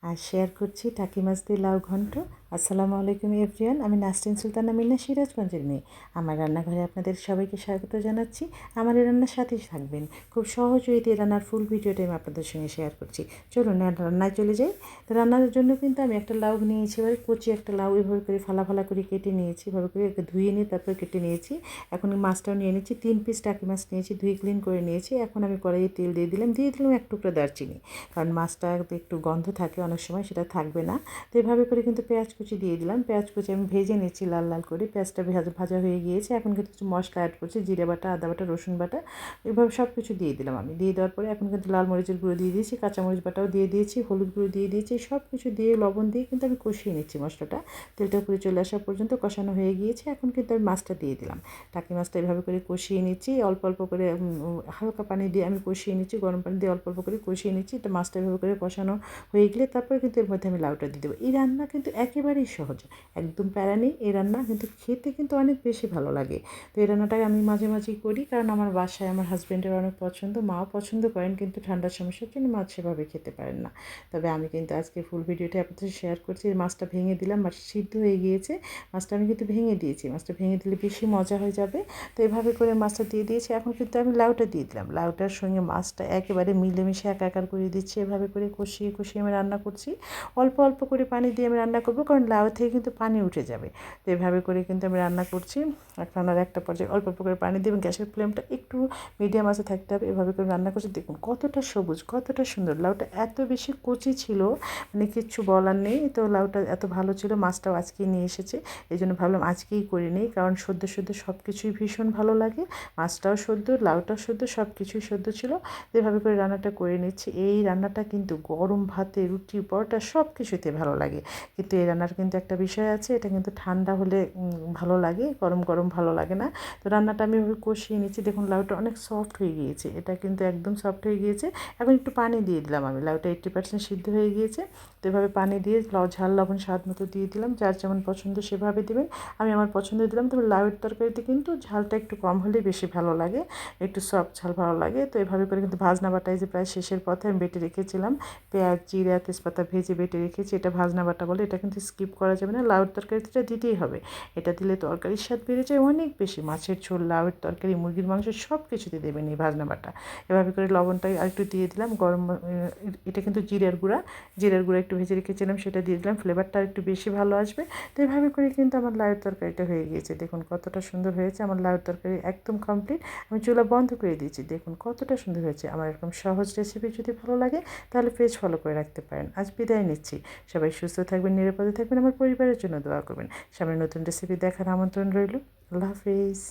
আর share করছি টাকি মাছ দিয়ে লাউ ঘন্ট। আসসালামু আলাইকুম এভরিওয়ান, আমি নাসরিন সুলতানা মিনা, সিরাজগঞ্জের মেয়ে। আমার রান্নাঘরে আপনাদের সবাইকে স্বাগত জানাচ্ছি। আমার এই রান্নার সাথেই থাকবেন। খুব সহজ ওয়েতে এই রান্নার ফুল ভিডিওটা আমি আপনাদের সঙ্গে শেয়ার করছি। চলুন রান্নায় চলে যাই। তো রান্নার জন্য কিন্তু আমি একটা লাউ নিয়েছি, এবার কচি একটা লাউ এভাবে করে ফালা ফালা করে কেটে নিয়েছি, এভাবে করে ধুয়ে নিয়ে তারপরে কেটে নিয়েছি। এখন মাছটাও নিয়ে নিয়েছি, 3 পিস টাকি মাছ নিয়েছি, ধুয়ে ক্লিন করে নিয়েছি। এখন আমি কড়াইয়ে তেল দিয়ে দিলাম এক টুকরা দারচিনি, কারণ মাছটা একটু গন্ধ থাকে, অনেক সময় সেটা থাকবে না। তো এভাবে করে কিন্তু পেঁয়াজ কুচি দিয়ে দিলাম। পেঁয়াজ কুচি আমি ভেজে নিচ্ছি লাল লাল করে, পেঁয়াজটা ভাজা হয়ে গিয়েছে। এখন কিন্তু কিছু মশলা অ্যাড করছি, জিরে বাটা, আদা বাটা, রসুন বাটা, এভাবে সব কিছু দিয়ে দিলাম। আমি দিয়ে দেওয়ার পরে এখন কিন্তু লাল মরিচের গুঁড়ো দিয়ে দিয়েছি, কাঁচামরিচ বাটাও দিয়ে দিয়েছি, হলুদ গুঁড়ো দিয়ে দিয়েছি, সব কিছু দিয়ে লবণ দিয়ে কিন্তু আমি কষিয়ে নিচ্ছি মশলাটা। তেলটা পুড়ে চলে আসা পর্যন্ত কষানো হয়ে গিয়েছে। এখন কিন্তু আমি মাছটা দিয়ে দিলাম। টাকি মাছটা এভাবে করে কষিয়ে নিচ্ছি, অল্প অল্প করে হালকা পানি দিয়ে আমি কষিয়ে নিচ্ছি, গরম পানি দিয়ে অল্প অল্প করে কষিয়ে নিচ্ছি। তো মাছটা এভাবে করে কষানো হয়ে গেলে তারপরে কিন্তু এর মধ্যে আমি লাউটা দিয়ে দেবো। এই রান্না কিন্তু একেবারেই সহজ, একদম প্যারা নেই। এই রান্না কিন্তু খেতে কিন্তু অনেক বেশি ভালো লাগে। তো এই রান্নাটাকে আমি মাঝে মাঝেই করি, কারণ আমার বাসায় আমার হাজব্যান্ডের অনেক পছন্দ, মাও পছন্দ করেন, কিন্তু ঠান্ডার সমস্যার জন্য মাছ সেভাবে খেতে পারেন না। তবে আমি কিন্তু আজকে ফুল ভিডিওটা আপনাদের শেয়ার করছি। মাছটা ভেঙে দিলাম, মাছ সিদ্ধ হয়ে গিয়েছে, মাছটা আমি কিন্তু ভেঙে দিয়েছি। মাছটা ভেঙে দিলে বেশি মজা হয়ে যাবে। তো এভাবে করে মাছটা দিয়ে দিয়েছি। এখন কিন্তু আমি লাউটা দিয়ে দিলাম, লাউটার সঙ্গে মাছটা একেবারে মিলেমিশে একাকার করে দিচ্ছি। এভাবে করে কষিয়ে কষিয়ে আমি রান্না করছি। অল্প অল্প করে পানি দিয়ে আমি রান্না করব, কারণ লাউ থেকে কিন্তু পানি উঠে যাবে। তো এভাবে করে কিন্তু আমি রান্না করছি। রান্নার একটা পর্যায়ে অল্প অল্প করে পানি দিয়ে গ্যাসের ফ্লেমটা একটু মিডিয়াম আঁচে থাকতে হবে। এভাবে করে রান্না করছি। দেখুন কতটা সবুজ, কতটা সুন্দর। লাউটা এত বেশি কচি ছিল, মানে কিচ্ছু বলার নেই। তো লাউটা এত ভালো ছিল। মাছটাও আজকেই নিয়ে এসেছে, এই জন্য ভাবলাম আজকেই করে নিই, কারণ সদ্য সদ্য সব কিছুই ভীষণ ভালো লাগে। মাছটাও সদ্য, লাউটাও সদ্য, সব কিছুই সদ্য ছিল। এভাবে করে রান্নাটা করে নিচ্ছি। এই রান্নাটা কিন্তু গরম ভাতে, রুটি, পরোটা সব কিছুতে ভালো লাগে। কিন্তু এই রান্নার কিন্তু একটা বিষয় আছে, এটা কিন্তু ঠান্ডা হলে ভালো লাগে, গরম গরম ভালো লাগে না। তো রান্নাটা আমি ওইভাবে কষিয়ে নিচ্ছি। দেখুন লাউটা অনেক সফট হয়ে গিয়েছে, এটা কিন্তু একদম সফট হয়ে গিয়েছে। এখন একটু পানি দিয়ে দিলাম, আমি লাউটা 80% সিদ্ধ হয়ে গিয়েছে। তো এভাবে পানি দিয়ে ঝাল লবণ স্বাদ মতো দিয়ে দিলাম, যার যেমন পছন্দ সেভাবে দেবেন। আমি আমার পছন্দ দিলাম। তবে লাউয়ের তরকারিতে কিন্তু ঝালটা একটু কম হলে বেশি ভালো লাগে, একটু সফট ঝাল ভালো লাগে। তো এভাবে করে কিন্তু ভাজনা বাটায় যে প্রায় শেষের পথে আমি বেটে রেখেছিলাম, পেঁয়াজ, জিরা, তেজপাতা ভেজে বেটে রেখেছি, এটা ভাজনা বাটা বলে। এটা কিন্তু স্কিপ করা যাবে না, লাউয়ের তরকারিতে এটা দিতেই হবে। এটা দিলে তরকারির স্বাদ বেড়ে যায় অনেক বেশি। মাছের ঝোল, লাউয়ের তরকারি, মুরগির মাংস সব কিছুতে দেবেন এই ভাজনা বাটা। এভাবে করে লবণটা আরেকটু দিয়ে দিলাম। এটা কিন্তু জিরের গুঁড়া একটু ভেজে রেখেছিলাম, সেটা দিয়ে দিলাম, ফ্লেভারটা একটু বেশি ভালো আসবে। তো এভাবে করে কিন্তু আমার লাউয়ের তরকারিটা হয়ে গিয়েছে। দেখুন কতটা সুন্দর হয়েছে আমার লাউয়ের তরকারি, একদম কমপ্লিট। আমি চুলা বন্ধ করে দিয়েছি। দেখুন কতটা সুন্দর হয়েছে। আমার এরকম সহজ রেসিপি যদি ভালো লাগে তাহলে পেজ ফলো করে রাখতে পারেন। আজ বিদায় নিচ্ছি। সবাই সুস্থ থাকবেন, নিরাপদে থাকবেন, আমার পরিবারের জন্য দোয়া করবেন। সামনে নতুন রেসিপি দেখার আমন্ত্রণ রইল। আল্লাহ হাফিজ।